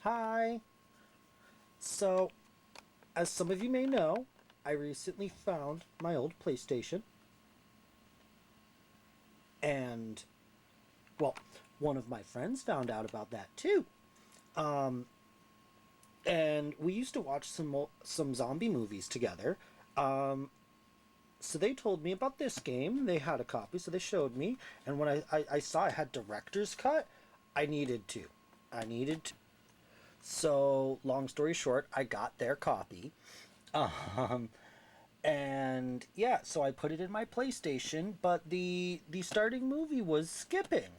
Hi. So, as some of you may know, I recently found my old PlayStation. And, well, one of my friends found out about that too. And we used to watch some zombie movies together. So they told me about this game. They had a copy, so they showed me. And when I saw I had director's cut, I needed to. I needed to. So, long story short, I got their copy. Um, and yeah, so I put it in my PlayStation, but the starting movie was skipping.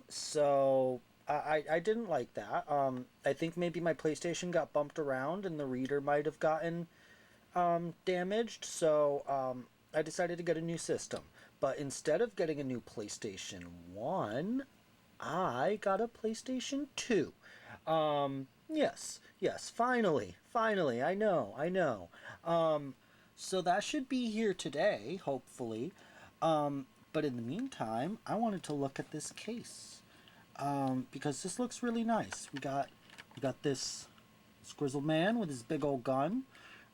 So I didn't like that. I think maybe my PlayStation got bumped around and the reader might have gotten damaged. So I decided to get a new system. But instead of getting a new PlayStation 1, I got a PlayStation 2. Yes, finally, I know. So that should be here today, hopefully. But in the meantime, I wanted to look at this case because this looks really nice. We got this grizzled man with his big old gun.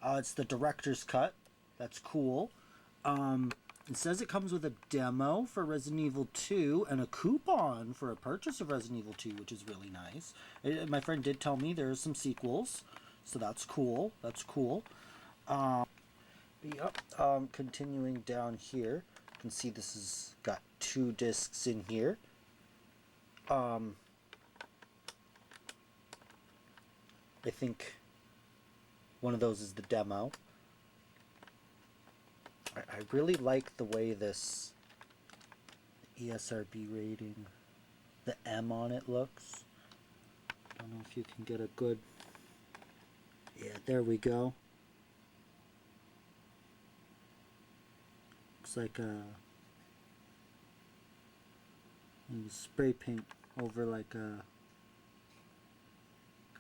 It's the director's cut. That's cool. It says it comes with a demo for Resident Evil 2 and a coupon for a purchase of Resident Evil 2, which is really nice. My friend did tell me there's some sequels, so that's cool. That's cool. Yep. Continuing down here, you can see this has got 2 discs in here. I think one of those is the demo. I really like the way this ESRB rating, the M on it looks. I don't know if you can get a good... Yeah, there we go. Looks like a spray paint over like a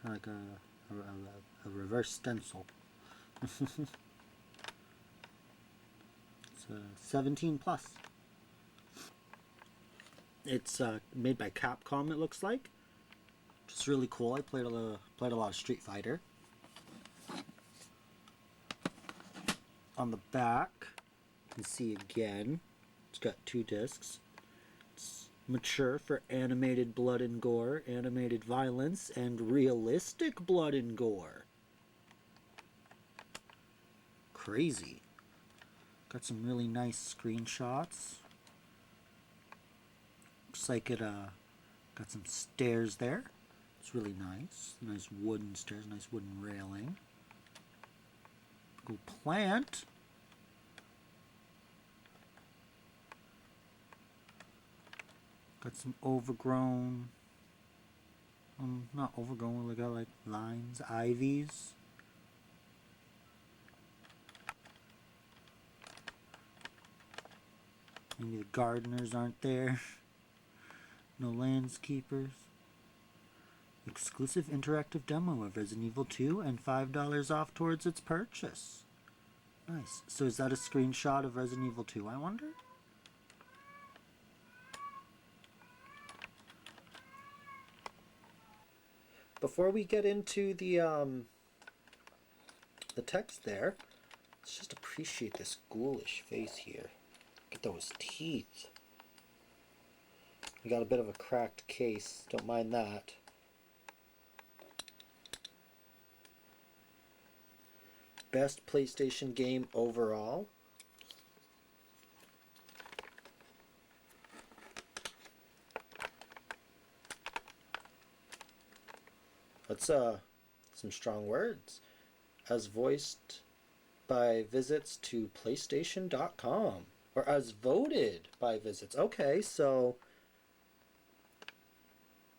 kind of like a reverse stencil. It's a 17 plus. It's made by Capcom, it looks like. Just really cool. I played a lot of Street Fighter. On the back, you can see again, it's got 2 discs. It's mature for animated blood and gore, animated violence, and realistic blood and gore. Crazy. Got some really nice screenshots. Looks like it got some stairs there. It's really nice. Nice wooden stairs, nice wooden railing. Cool plant. Got some overgrown, not overgrown, we got like lines, ivies. Maybe the gardeners aren't there. No landscapers. Exclusive interactive demo of Resident Evil 2 and $5 off towards its purchase. Nice. So is that a screenshot of Resident Evil 2, I wonder? Before we get into the text there, let's just appreciate this ghoulish face here. Look at those teeth. We got a bit of a cracked case. Don't mind that. Best PlayStation game overall. That's some strong words. As voiced by visits to PlayStation.com. Or as voted by visits. Okay, so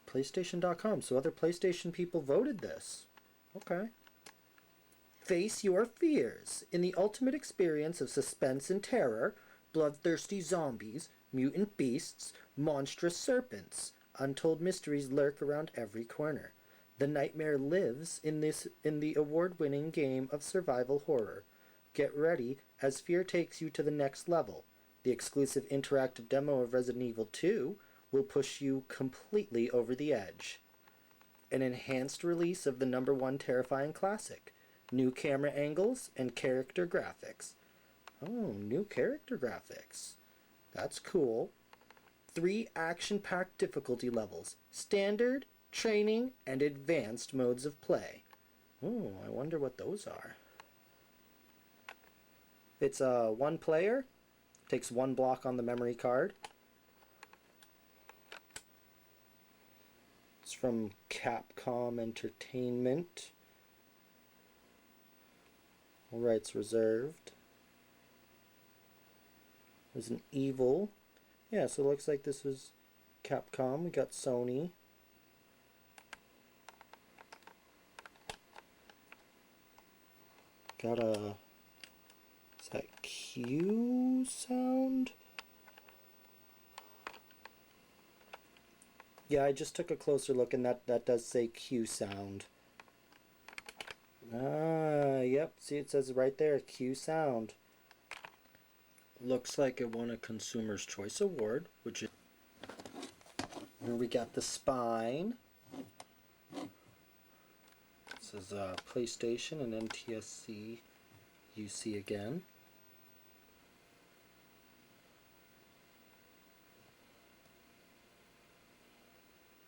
PlayStation.com. So other PlayStation people voted this. Okay. Face your fears. In the ultimate experience of suspense and terror, bloodthirsty zombies, mutant beasts, monstrous serpents, untold mysteries lurk around every corner. The nightmare lives in the award-winning game of survival horror. Get ready as fear takes you to the next level. The exclusive interactive demo of Resident Evil 2 will push you completely over the edge. an enhanced release of the #1 terrifying classic. New camera angles and character graphics. Oh, new character graphics. That's cool. 3 action-packed difficulty levels. Standard, training, and advanced modes of play. Oh, I wonder what those are. It's one player. Takes 1 block on the memory card. It's from Capcom Entertainment. All rights reserved. There's an Evil. Yeah, so it looks like this was Capcom. We got Sony. Got a... Is that Q sound? Yeah, I just took a closer look and that does say Q sound. Ah, yep. See, it says right there, Q sound. Looks like it won a Consumer's Choice Award, which is... Here we got the spine. This is PlayStation and NTSC UC again.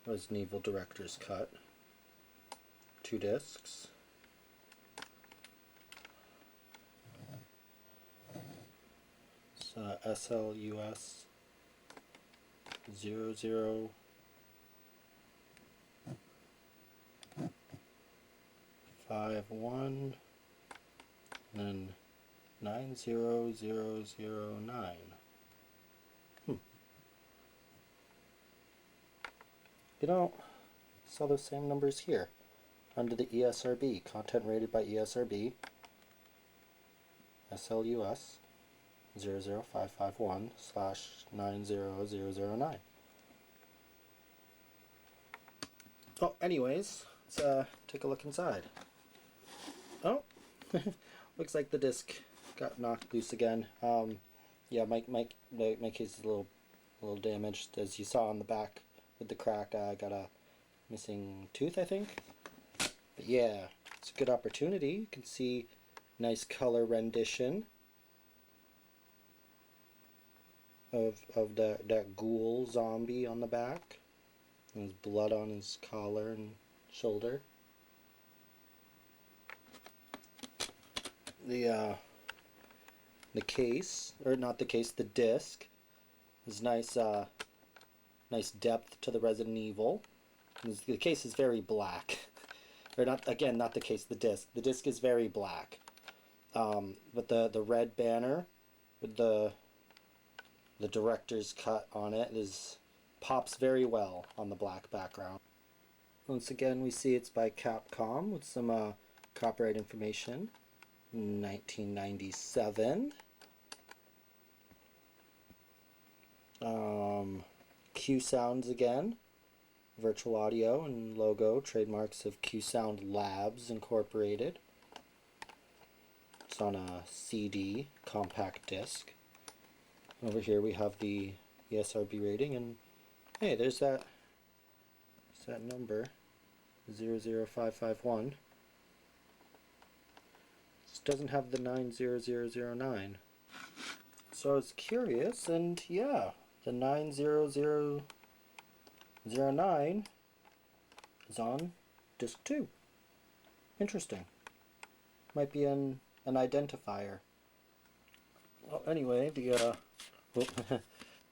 Resident Evil Director's Cut. 2 discs. It's SLUS 0051 and then 90009. You know, saw those same numbers here under the ESRB, content rated by ESRB, SLUS 00551/90009. Oh, anyways, let's take a look inside. Oh, looks like the disc got knocked loose again. Yeah, my case is a little damaged, as you saw on the back with the crack. I got a missing tooth, I think. But yeah, it's a good opportunity. You can see nice color rendition of that ghoul zombie on the back. And his blood on his collar and shoulder. The case, or not the case, the disc is nice. Nice depth to the Resident Evil. The case is very black. Or not, again, not the case, the disc. The disc is very black. But the red banner with the director's cut on it pops very well on the black background. Once again, we see it's by Capcom with some copyright information. 1997. Q Sounds again. Virtual audio and logo, trademarks of Q Sound Labs Incorporated. It's on a CD, compact disc. Over here we have the ESRB rating, and hey, there's that number, 00551. This doesn't have the 90009. So I was curious, and yeah, the 90009 is on disc 2. Interesting. Might be an identifier. Well, anyway, the the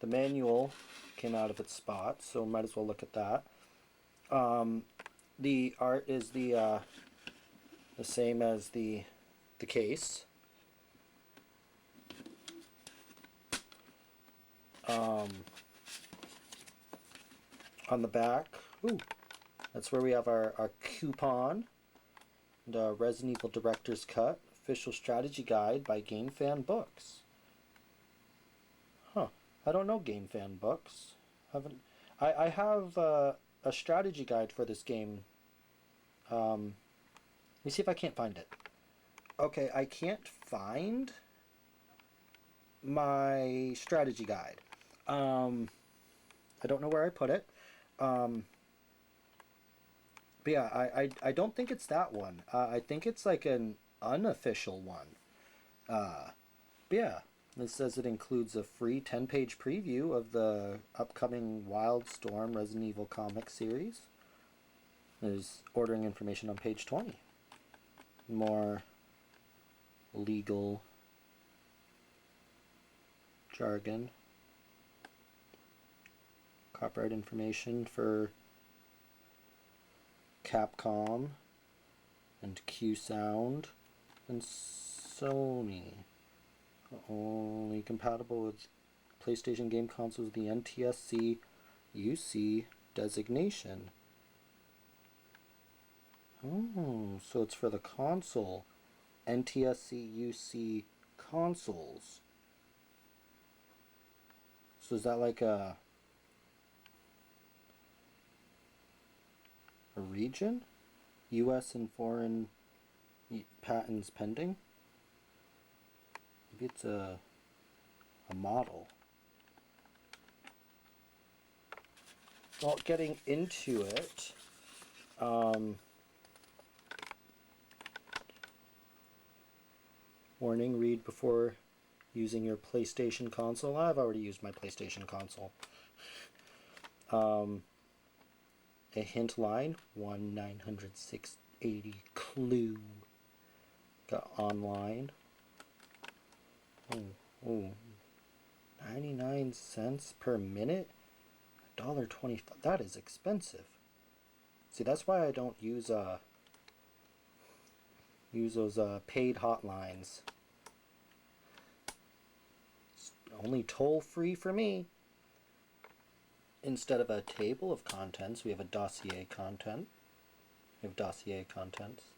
manual came out of its spot, so might as well look at that. The art is the same as the case. On the back, that's where we have our coupon, the Resident Evil Director's Cut, official strategy guide by Game Fan Books. Huh, I don't know Game Fan Books. I have a strategy guide for this game. Let me see if I can't find it. Okay, I can't find my strategy guide. I don't know where I put it. But yeah, I don't think it's that one. I think it's like an unofficial one. Uh, but yeah, it says it includes a free 10-page preview of the upcoming Wildstorm Resident Evil comic series. There's ordering information on page 20. More legal jargon. Copyright information for Capcom and Q Sound and Sony. Only compatible with PlayStation game consoles with the NTSC UC designation. Oh, so it's for the console. NTSC UC consoles. So is that like a region? US and foreign patents pending? Maybe it's a model. Well, getting into it, warning, read before using your PlayStation console. I've already used my PlayStation console. A hint line, 1-900-680 clue. Got online. Oh, 99 cents per minute? $1.25. That is expensive. See, that's why I don't use those paid hotlines. It's only toll free for me. Instead of a table of contents, we have a dossier content. We have dossier contents.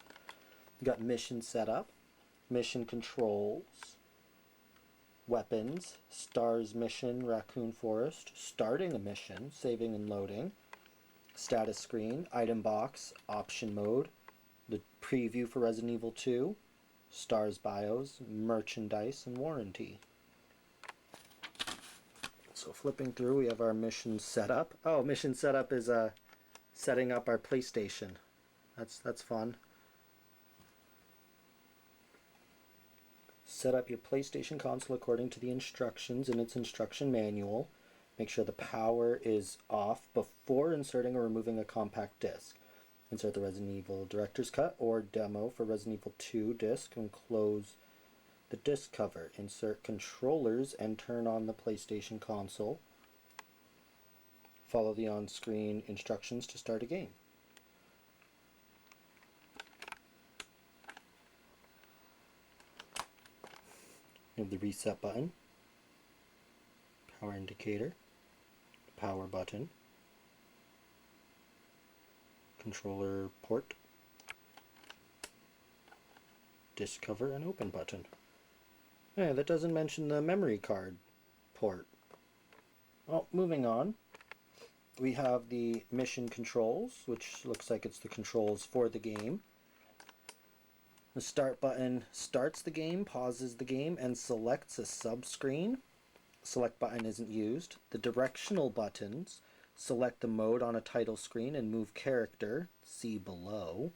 We got mission setup, mission controls, weapons, stars mission, raccoon forest, starting a mission, saving and loading, status screen, item box, option mode, the preview for Resident Evil 2, stars bios, merchandise, and warranty. So flipping through, we have our mission setup. Oh, mission setup is setting up our PlayStation. That's fun. Set up your PlayStation console according to the instructions in its instruction manual. Make sure the power is off before inserting or removing a compact disc. Insert the Resident Evil Director's Cut or demo for Resident Evil 2 disc and close the disc cover. Insert controllers and turn on the PlayStation console. Follow the on-screen instructions to start a game. You have the reset button, power indicator, power button, controller port, disc cover, and open button. Yeah, that doesn't mention the memory card port. Well, moving on. We have the mission controls, which looks like it's the controls for the game. The start button starts the game, pauses the game, and selects a sub-screen. Select button isn't used. The directional buttons select the mode on a title screen and move character, see below.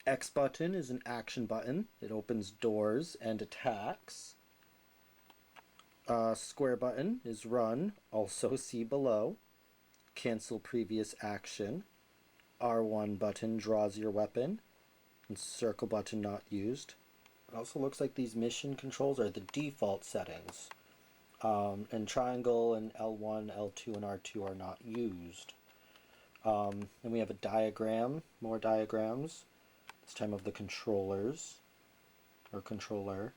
X button is an action button. It opens doors and attacks. Square button is run, also see below. Cancel previous action. R1 button draws your weapon. And circle button not used. It also looks like these mission controls are the default settings. And triangle and L1, L2, and R2 are not used. Then we have a diagram, more diagrams. This time of the controllers, or controller.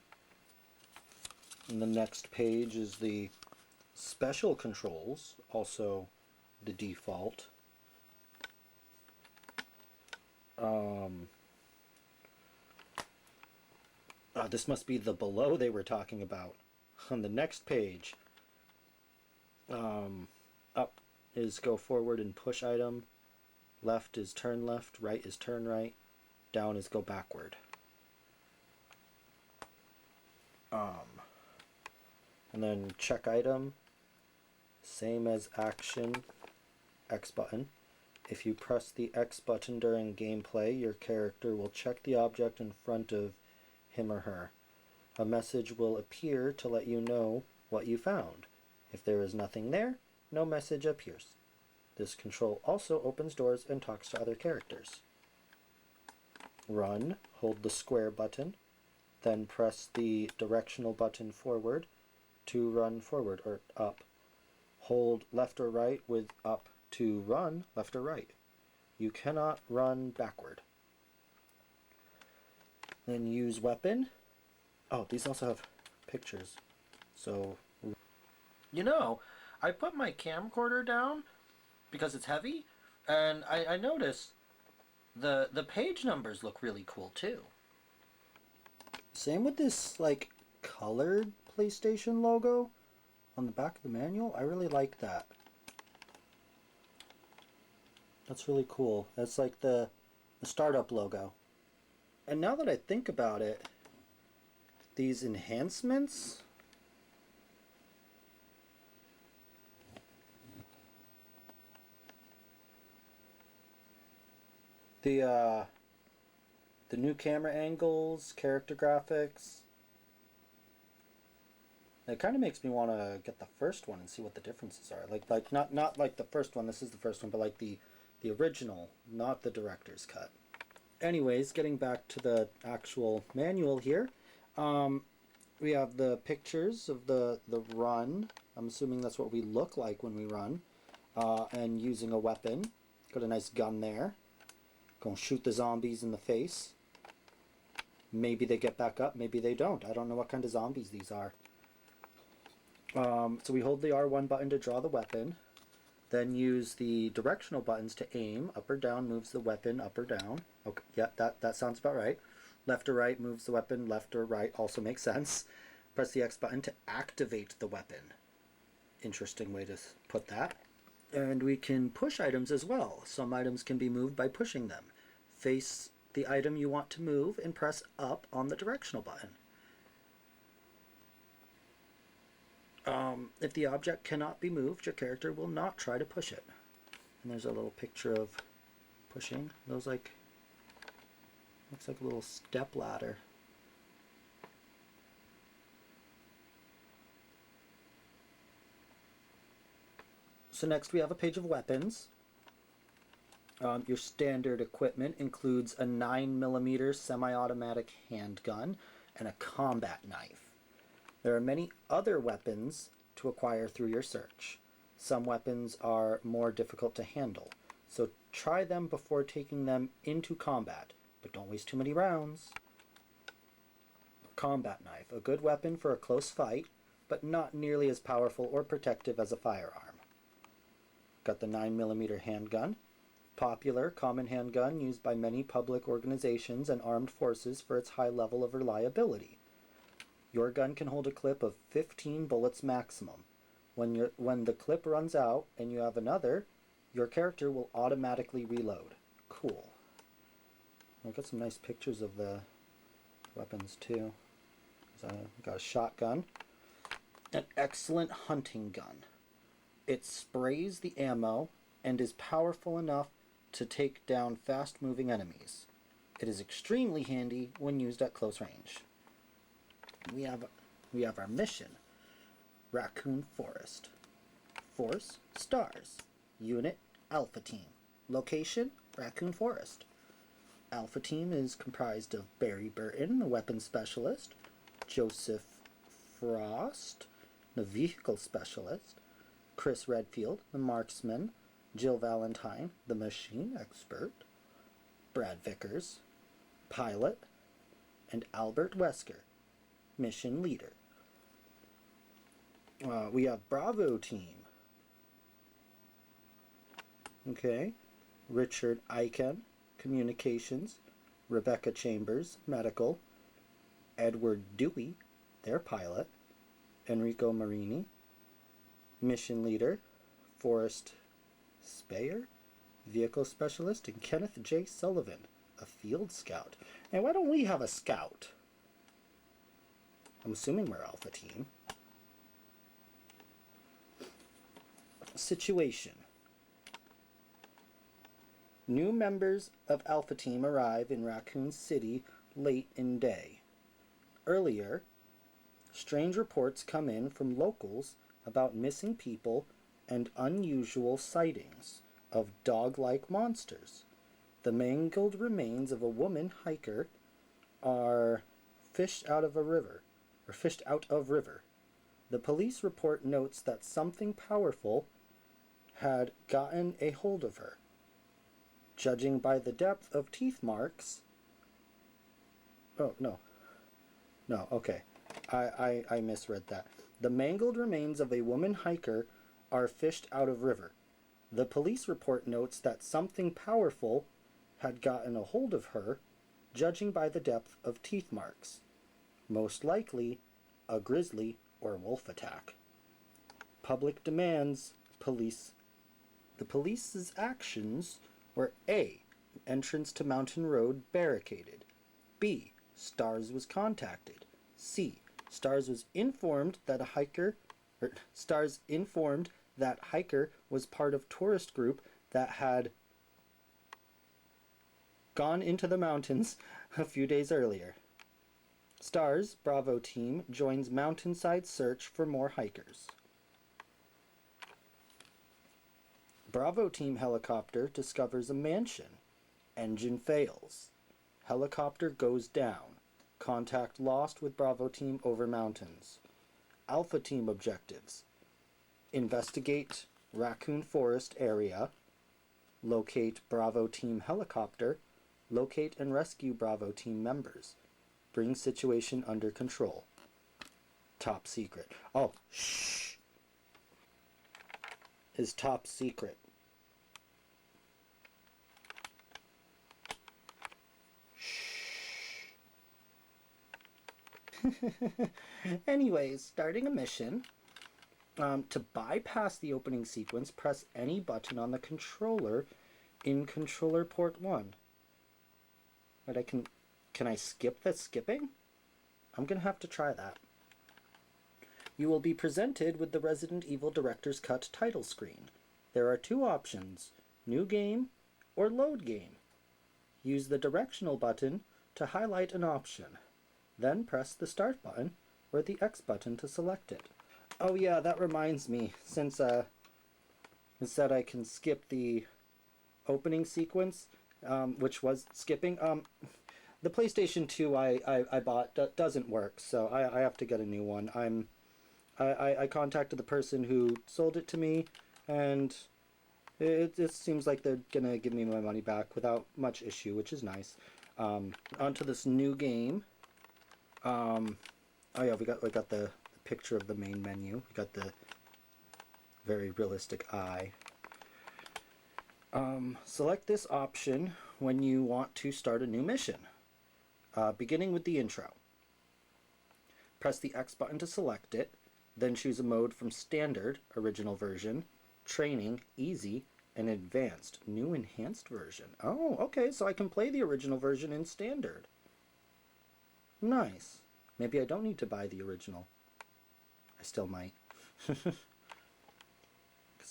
And the next page is the special controls, also the default. This must be the below they were talking about. On the next page, up is go forward and push item, left is turn left, right is turn right, down is go backward. And then check item, same as action, X button. If you press the X button during gameplay, your character will check the object in front of him or her. A message will appear to let you know what you found. If there is nothing there, no message appears. This control also opens doors and talks to other characters. Run, hold the square button, then press the directional button forward to run forward or up. Hold left or right with up to run left or right. You cannot run backward. Then use weapon. Oh, these also have pictures. So, you know, I put my camcorder down because it's heavy, and I noticed the page numbers look really cool too. Same with this like colored PlayStation logo on the back of the manual. I really like that. That's really cool. That's like the startup logo. And now that I think about it, these enhancements, the new camera angles, character graphics, it kind of makes me want to get the first one and see what the differences are. Like not like the first one. This is the first one, but like the original, not the director's cut. Anyways, getting back to the actual manual here, we have the pictures of the run. I'm assuming that's what we look like when we run, and using a weapon. Got a nice gun there. Gonna shoot the zombies in the face. Maybe they get back up, maybe they don't. I don't know what kind of zombies these are. So we hold the R1 button to draw the weapon, then use the directional buttons to aim. Up or down moves the weapon up or down. Okay, yeah, that sounds about right. Left or right moves the weapon. Left or right also makes sense. Press the X button to activate the weapon. Interesting way to put that. And we can push items as well. Some items can be moved by pushing them. Face the item you want to move and press up on the directional button. If the object cannot be moved, your character will not try to push it. And there's a little picture of pushing. Those looks like a little step ladder. So next we have a page of weapons. Your standard equipment includes a 9mm semi-automatic handgun and a combat knife. There are many other weapons to acquire through your search. Some weapons are more difficult to handle, so try them before taking them into combat, but don't waste too many rounds. Combat knife, a good weapon for a close fight, but not nearly as powerful or protective as a firearm. Got the 9mm handgun. Popular, common handgun used by many public organizations and armed forces for its high level of reliability. Your gun can hold a clip of 15 bullets maximum. When the clip runs out and you have another, your character will automatically reload. Cool. I've got some nice pictures of the weapons too. Got a shotgun. An excellent hunting gun. It sprays the ammo and is powerful enough to take down fast-moving enemies. It is extremely handy when used at close range. We have our mission. Raccoon Forest. Force, stars. Unit, Alpha Team. Location, Raccoon Forest. Alpha Team is comprised of Barry Burton, the weapons specialist, Joseph Frost, the vehicle specialist, Chris Redfield, the marksman, Jill Valentine, the machine expert, Brad Vickers, pilot, and Albert Wesker, mission leader. We have Bravo Team. Okay. Richard Eichen, communications, Rebecca Chambers, medical, Edward Dewey, their pilot, Enrico Marini, mission leader, Forrest Speyer, vehicle specialist, and Kenneth J. Sullivan, a field scout. And why don't we have a scout? I'm assuming we're Alpha Team. Situation. New members of Alpha Team arrive in Raccoon City late in day. Earlier, strange reports come in from locals about missing people and unusual sightings of dog-like monsters. The mangled remains of a woman hiker are fished out of river. The police report notes that something powerful had gotten a hold of her. Judging by the depth of teeth marks... Oh, no. No, okay. I misread that. The mangled remains of a woman hiker are fished out of river. The police report notes that something powerful had gotten a hold of her, judging by the depth of teeth marks. Most likely, a grizzly or wolf attack. Public demands the police's actions were A. Entrance to Mountain Road barricaded. B. Stars was contacted. C. Stars informed that hiker was part of tourist group that had gone into the mountains a few days earlier. Stars Bravo team joins mountainside search for more hikers. Bravo team helicopter discovers a mansion. Engine fails. Helicopter goes down. Contact lost with Bravo team over mountains. Alpha team objectives: investigate Raccoon Forest area, locate Bravo team helicopter, locate and rescue Bravo team members, bring situation under control. Top secret. Oh, shh. Is top secret. Anyways, starting a mission. To bypass the opening sequence, press any button on the controller in controller port 1. But can I skip the skipping? I'm gonna have to try that. You will be presented with the Resident Evil Director's Cut title screen. There are 2 options, New Game or Load Game. Use the directional button to highlight an option. Then press the Start button or the X button to select it. Oh yeah, that reminds me, since it said I can skip the opening sequence, which was skipping, the PlayStation 2 I bought doesn't work, so I have to get a new one. I contacted the person who sold it to me, and it seems like they're gonna give me my money back without much issue, which is nice. Onto this new game. Oh yeah, we got the picture of the main menu. We got the very realistic eye. Select this option when you want to start a new mission. Beginning with the intro. Press the X button to select it, then choose a mode from Standard, Original Version, Training, Easy, and Advanced, New Enhanced Version. Oh, okay, so I can play the original version in Standard. Nice. Maybe I don't need to buy the original. I still might. Because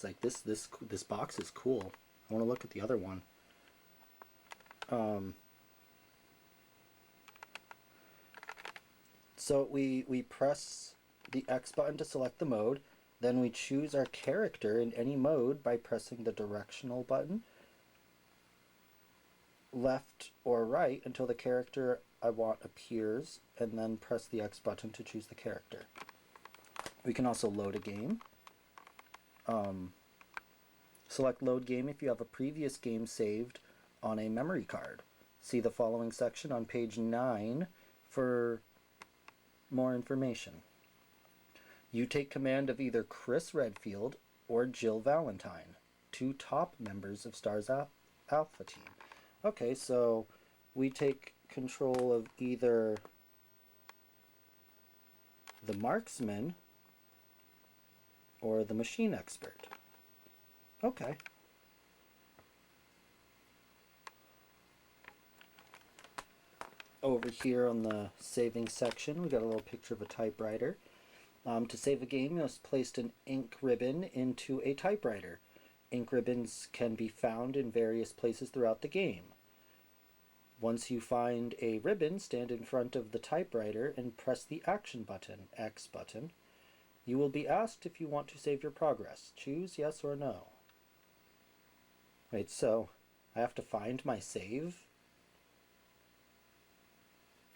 like this box is cool. I want to look at the other one. So we press the X button to select the mode, then we choose our character in any mode by pressing the directional button, left or right until the character I want appears, and then press the X button to choose the character. We can also load a game. Select load game if you have a previous game saved on a memory card. See the following section on page 9 for more information. You take command of either Chris Redfield or Jill Valentine, 2 top members of STAR's Alpha Team. Okay, so we take control of either the marksman or the machine expert. Okay. Over here on the saving section, we got a little picture of a typewriter. To save a game, you must place an ink ribbon into a typewriter. Ink ribbons can be found in various places throughout the game. Once you find a ribbon, stand in front of the typewriter and press the action button, X button. You will be asked if you want to save your progress. Choose yes or no. Wait, so I have to find my save?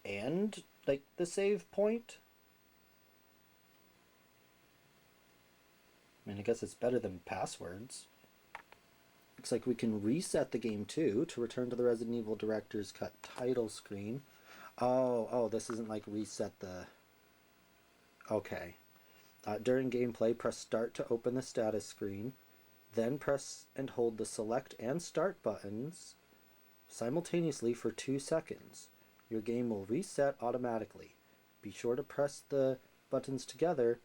And, like, the save point? I mean, I guess it's better than passwords. Looks like we can reset the game too to return to the Resident Evil Director's Cut title screen. Oh, this isn't like reset the... Okay. During gameplay, press start to open the status screen. Then press and hold the select and start buttons simultaneously for 2 seconds. Your game will reset automatically. Be sure to press the buttons together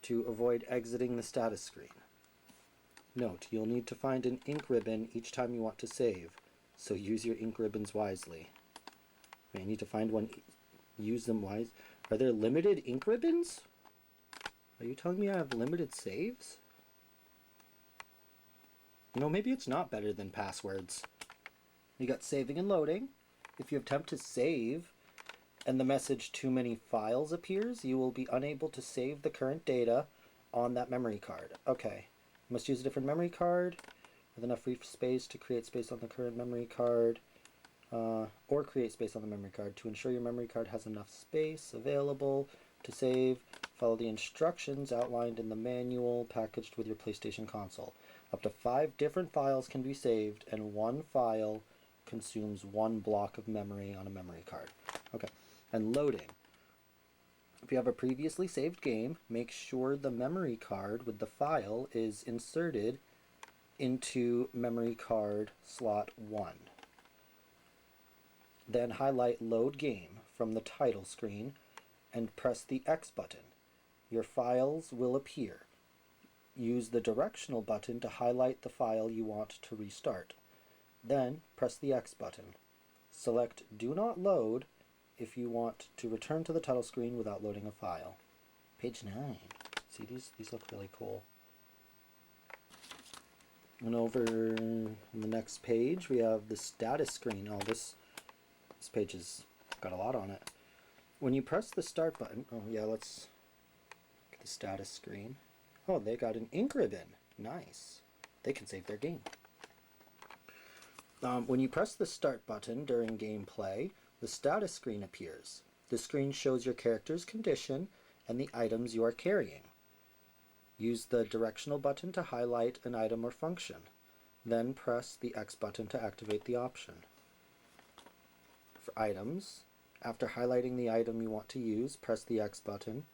to avoid exiting the status screen. Note, you'll need to find an ink ribbon each time you want to save, so use your ink ribbons wisely. I need to find one, use them wisely. Are there limited ink ribbons? Are you telling me I have limited saves? You know, maybe it's not better than passwords. You got saving and loading. If you attempt to save and the message "too many files" appears, you will be unable to save the current data on that memory card. Okay. You must use a different memory card with enough free space to create space on the current memory card, or create space on the memory card. To ensure your memory card has enough space available to save, follow the instructions outlined in the manual packaged with your PlayStation console. Up to 5 different files can be saved, and 1 file consumes 1 block of memory on a memory card. Okay, and loading. If you have a previously saved game, make sure the memory card with the file is inserted into memory card slot 1. Then highlight Load Game from the title screen and press the X button. Your files will appear. Use the directional button to highlight the file you want to restart. Then press the X button. Select Do Not Load if you want to return to the title screen without loading a file. Page 9. See, these look really cool. And over on the next page, we have the status screen. Oh, this page has got a lot on it. When you press the start button, oh yeah, let's get the status screen. Oh, they got an ink ribbon. Nice. They can save their game. When you press the start button during gameplay, the status screen appears. The screen shows your character's condition and the items you are carrying. Use the directional button to highlight an item or function. Then press the X button to activate the option. For items, after highlighting the item you want to use, press the X button.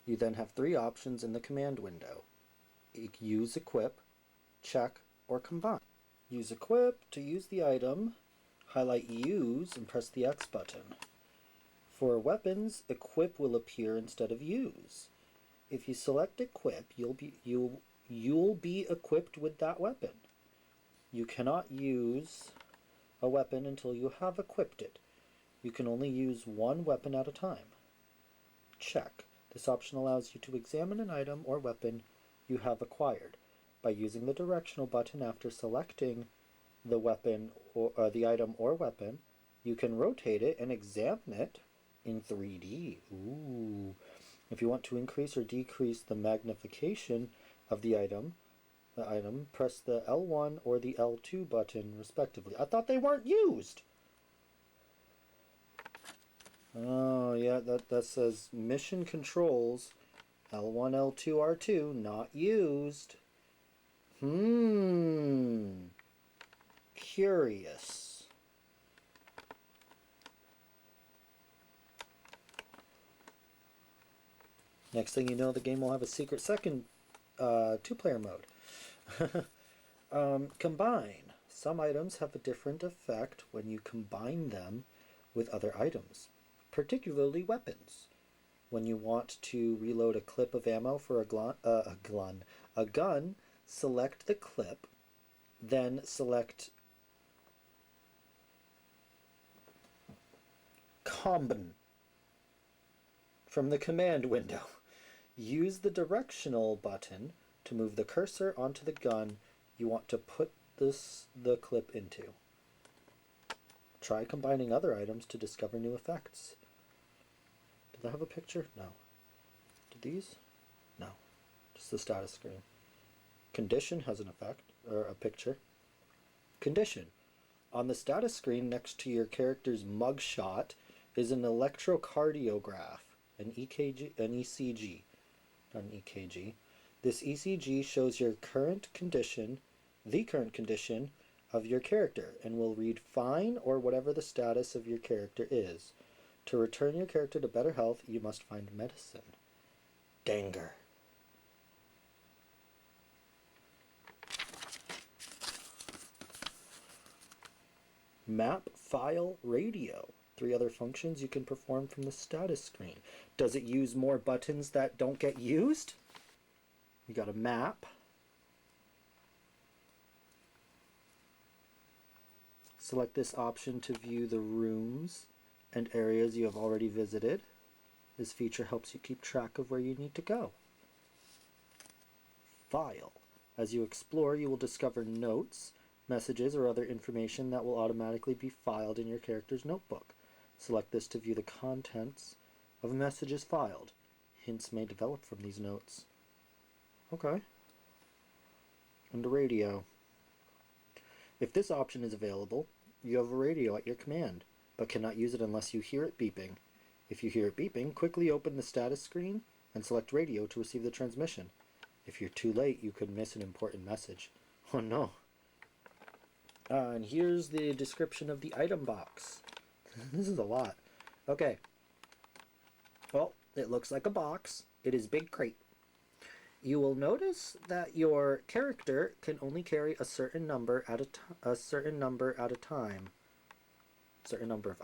You then have 3 options in the command window. Use Equip, Check, or Combine. Use Equip to use the item, highlight Use, and press the X button. For weapons, Equip will appear instead of Use. If you select Equip, you'll be equipped with that weapon. You cannot use a weapon until you have equipped it. You can only use 1 weapon at a time. Check. This option allows you to examine an item or weapon you have acquired. By using the directional button after selecting the weapon or the item or weapon, you can rotate it and examine it in 3D. Ooh. If you want to increase or decrease the magnification of the item, press the L1 or the L2 button respectively. I thought they weren't used! Oh, yeah, that says mission controls L1, L2, R2, not used. Curious. Next thing you know, the game will have a secret second 2-player mode. Combine. Some items have a different effect when you combine them with other items, particularly weapons. When you want to reload a clip of ammo for a gun, select the clip, then select Combine from the command window. Use the directional button to move the cursor onto the gun you want to put the clip into. Try combining other items to discover new effects. Did that have a picture? No. Did these? No. Just the status screen. Condition has an effect, or a picture. Condition. On the status screen next to your character's mugshot is an electrocardiograph, an EKG, an ECG, not an EKG. This ECG shows your current condition, the current condition of your character, and will read fine or whatever the status of your character is. To return your character to better health, you must find medicine. Danger. Map, file, radio. 3 other functions you can perform from the status screen. Does it use more buttons that don't get used? You got a map. Select this option to view the rooms and areas you have already visited. This feature helps you keep track of where you need to go. File. As you explore, you will discover notes, messages, or other information that will automatically be filed in your character's notebook. Select this to view the contents of messages filed. Hints may develop from these notes. Okay. And a radio. If this option is available, you have a radio at your command, but cannot use it unless you hear it beeping. If you hear it beeping, quickly open the status screen and select radio to receive the transmission. If you're too late, you could miss an important message. Oh no. And here's the description of the item box. This is a lot. Okay. Well, it looks like a box. It is big crate. You will notice that your character can only carry a certain number at a certain number of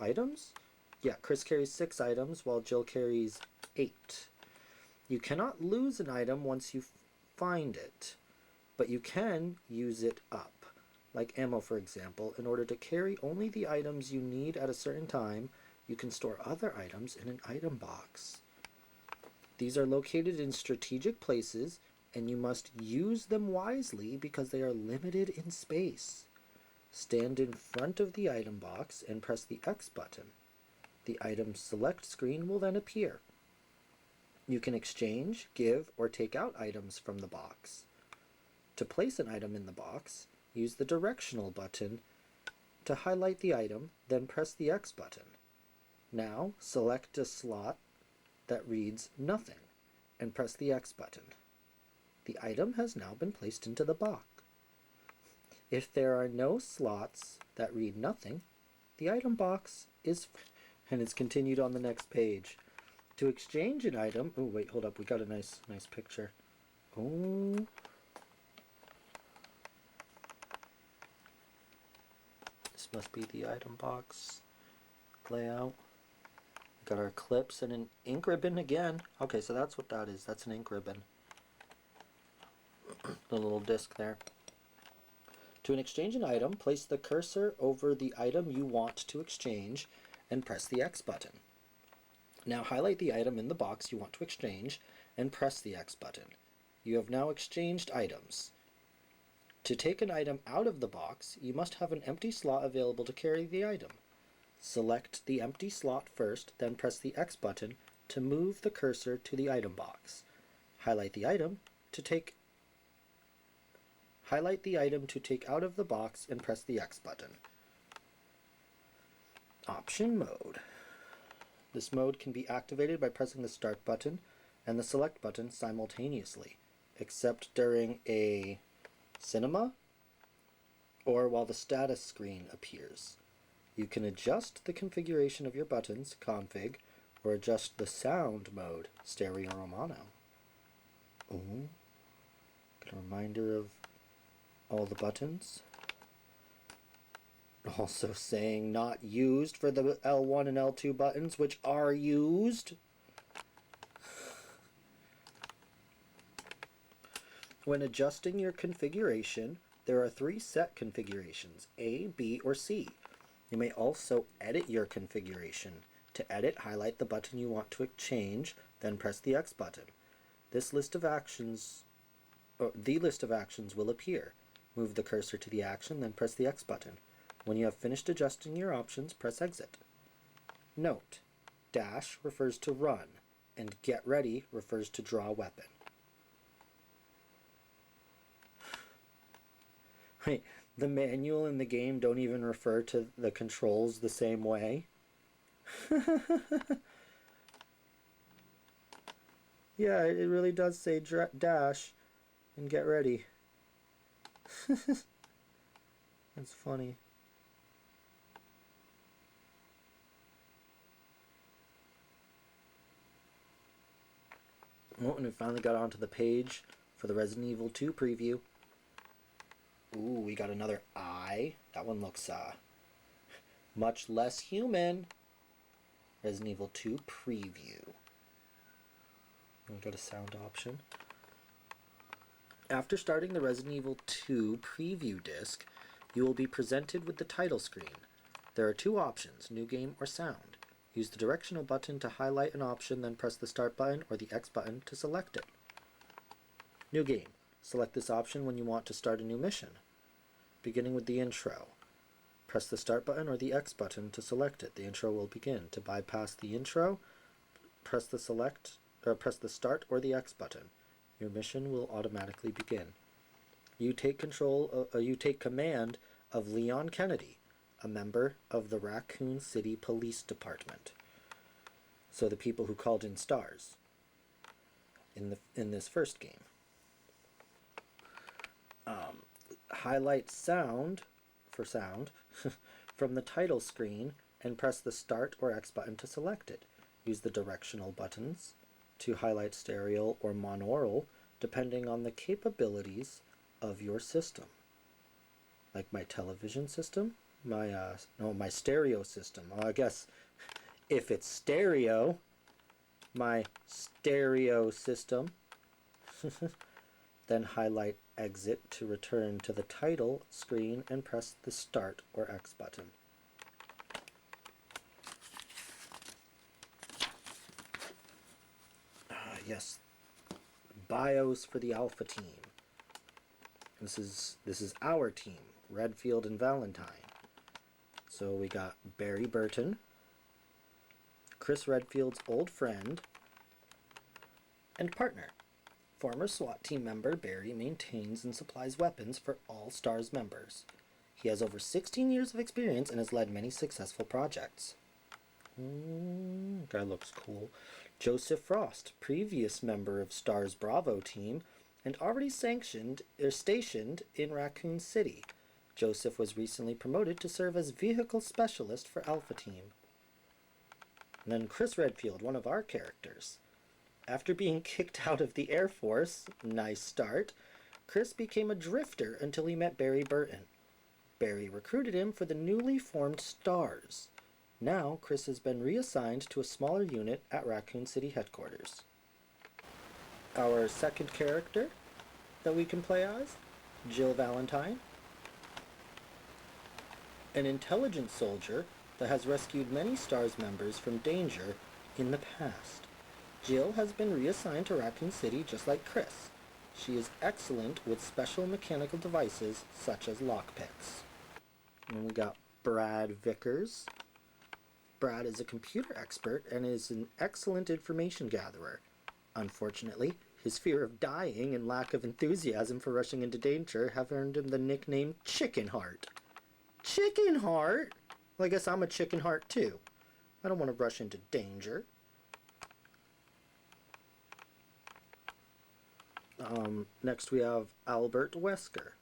items. Yeah, Chris carries 6 items while Jill carries 8. You cannot lose an item once you find it, but you can use it up. Like ammo, for example. In order to carry only the items you need at a certain time, you can store other items in an item box. These are located in strategic places, and you must use them wisely because they are limited in space. Stand in front of the item box and press the X button. The item select screen will then appear. You can exchange, give, or take out items from the box. To place an item in the box, use the directional button to highlight the item, then press the X button. Now, select a slot that reads nothing and press the X button. The item has now been placed into the box. If there are no slots that read nothing, the item box is, and it's continued on the next page. To exchange an item, oh wait, hold up, we got a nice picture. Oh. This must be the item box layout. Got our clips and an ink ribbon again. Okay, so that's what that is. That's an ink ribbon. The little disc there. To exchange an item, place the cursor over the item you want to exchange and press the X button. Now highlight the item in the box you want to exchange and press the X button. You have now exchanged items. To take an item out of the box, you must have an empty slot available to carry the item. Select the empty slot first, then press the X button to move the cursor to the item box. Highlight the item to take out of the box and press the X button. Option mode. This mode can be activated by pressing the Start button and the Select button simultaneously, except during a cinema or while the status screen appears. You can adjust the configuration of your buttons, config, or adjust the sound mode, stereo or mono. Ooh. Get a reminder of all the buttons. Also saying not used for the L1 and L2 buttons, which are used. When adjusting your configuration, there are 3 set configurations, A, B, or C. You may also edit your configuration. To edit, highlight the button you want to change, then press the X button. The list of actions will appear. Move the cursor to the action, then press the X button. When you have finished adjusting your options, press exit. Note: dash refers to run, and get ready refers to draw a weapon. Wait, the manual and the game don't even refer to the controls the same way? Yeah, it really does say dash and get ready. That's funny. Oh, and we finally got onto the page for the Resident Evil 2 preview. Ooh, we got another eye. That one looks much less human. Resident Evil 2 preview. We got a sound option. After starting the Resident Evil 2 preview disc, you will be presented with the title screen. There are two options, new game or sound. Use the directional button to highlight an option, then press the start button or the X button to select it. New game. Select this option when you want to start a new mission. Beginning with the intro. Press the start button or the X button to select it. The intro will begin. To bypass the intro, press the start or the X button. Your mission will automatically begin. You take command of Leon Kennedy, a member of the Raccoon City Police Department. So the people who called in STARS in this first game. Highlight sound from the title screen and press the start or X button to select it. Use the directional buttons to highlight stereo or monaural depending on the capabilities of your system. Like my television system, my stereo system. Well, I guess if it's stereo, my stereo system. Then highlight exit to return to the title screen and press the start or X button. Yes, BIOS for the Alpha team. This is our team, Redfield and Valentine. So we got Barry Burton, Chris Redfield's old friend and partner. Former SWAT team member Barry maintains and supplies weapons for all STARS members. He has over 16 years of experience and has led many successful projects. Guy looks cool. Joseph Frost, previous member of STARS Bravo team and already stationed in Raccoon City. Joseph was recently promoted to serve as vehicle specialist for Alpha Team. And then Chris Redfield, one of our characters. After being kicked out of the Air Force, nice start, Chris became a drifter until he met Barry Burton. Barry recruited him for the newly formed STARS. Now, Chris has been reassigned to a smaller unit at Raccoon City headquarters. Our second character that we can play as, Jill Valentine, an intelligent soldier that has rescued many STARS members from danger in the past. Jill has been reassigned to Raccoon City just like Chris. She is excellent with special mechanical devices such as lockpicks. And we got Brad Vickers. Brad is a computer expert and is an excellent information gatherer. Unfortunately, his fear of dying and lack of enthusiasm for rushing into danger have earned him the nickname Chicken Heart. Chicken Heart? Well, I guess I'm a chicken heart too. I don't want to rush into danger. Next we have Albert Wesker.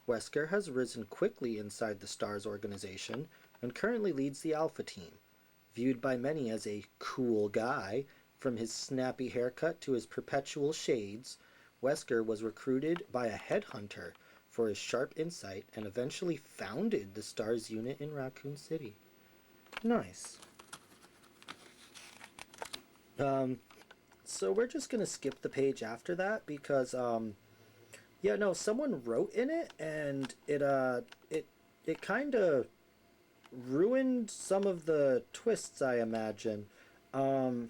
Wesker has risen quickly inside the STARS organization and currently leads the Alpha team. Viewed by many as a cool guy, from his snappy haircut to his perpetual shades, Wesker was recruited by a headhunter for his sharp insight and eventually founded the STARS unit in Raccoon City. Nice. So we're just gonna skip the page after that because someone wrote in it and it kind of ruined some of the twists, I imagine. I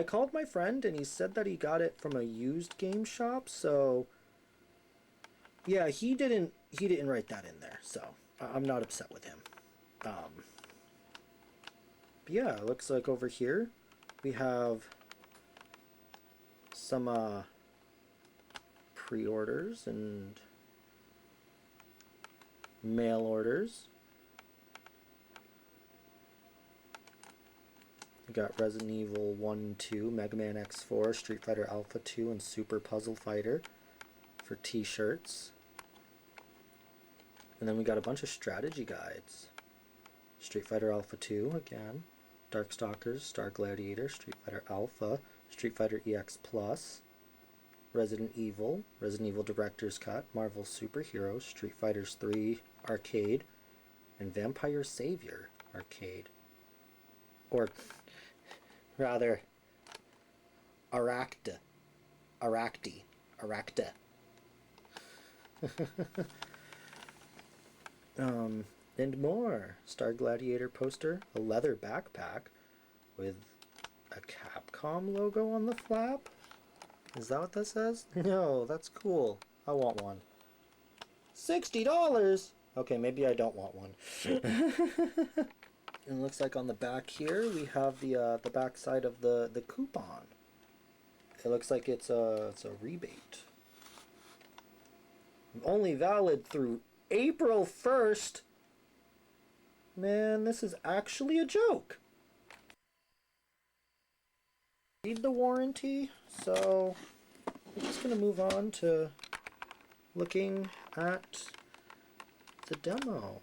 called my friend and he said that he got it from a used game shop, so Yeah, he didn't write that in there, so I'm not upset with him. But yeah, it looks like over here we have some pre-orders and mail orders. We got Resident Evil 1, 2, Mega Man X4, Street Fighter Alpha 2, and Super Puzzle Fighter for t-shirts. And then we got a bunch of strategy guides. Street Fighter Alpha 2 again, Darkstalkers, Star Gladiator, Street Fighter Alpha, Street Fighter EX Plus, Resident Evil Director's Cut, Marvel Superheroes, Street Fighters 3 Arcade, and Vampire Savior Arcade. Or rather, Aracta. And more. Star Gladiator poster, a leather backpack with a Capcom logo on the flap. Is that what that says? No, that's cool. I want one. $60! Okay, maybe I don't want one. And it looks like on the back here we have the back side of the coupon. It looks like it's a rebate. Only valid through April 1st. Man, this is actually a joke. Read the warranty, so we're just going to move on to looking at the demo.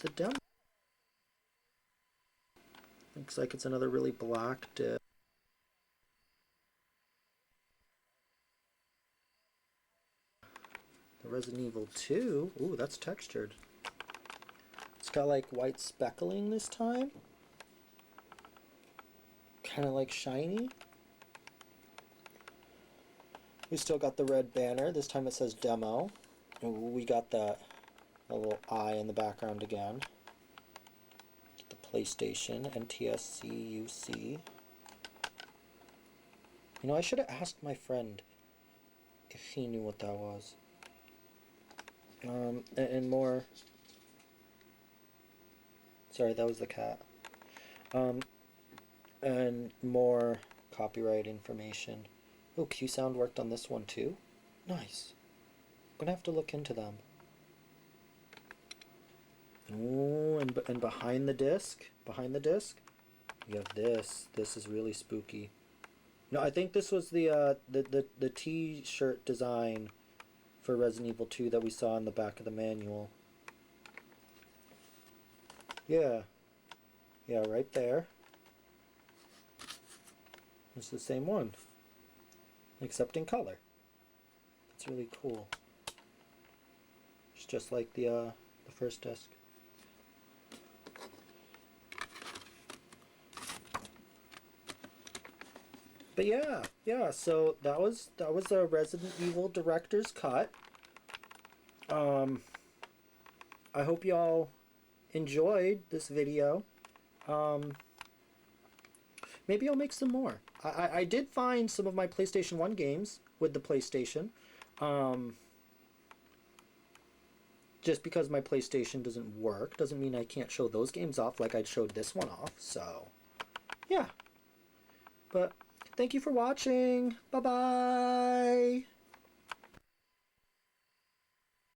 The demo looks like it's another really black disc. The Resident Evil 2, ooh, that's textured. It's got like white speckling this time. Kind of like shiny. We still got the red banner. This time it says demo. And we got that little eye in the background again. The PlayStation, NTSC, UC. You know, I should have asked my friend if he knew what that was. And more... Sorry, that was the cat. And more copyright information. Oh, Q-Sound worked on this one too? Nice. I'm gonna have to look into them. Oh, and behind the disc, you have this. This is really spooky. No, I think this was the T-shirt design for Resident Evil 2 that we saw in the back of the manual. Yeah. Yeah, right there. It's the same one, except in color. It's really cool. It's just like the first disc. But yeah. So that was a Resident Evil Director's Cut. I hope y'all enjoyed this video. Maybe I'll make some more. I did find some of my PlayStation 1 games with the PlayStation. Just because my PlayStation doesn't work doesn't mean I can't show those games off like I showed this one off. So, yeah. But thank you for watching. Bye-bye.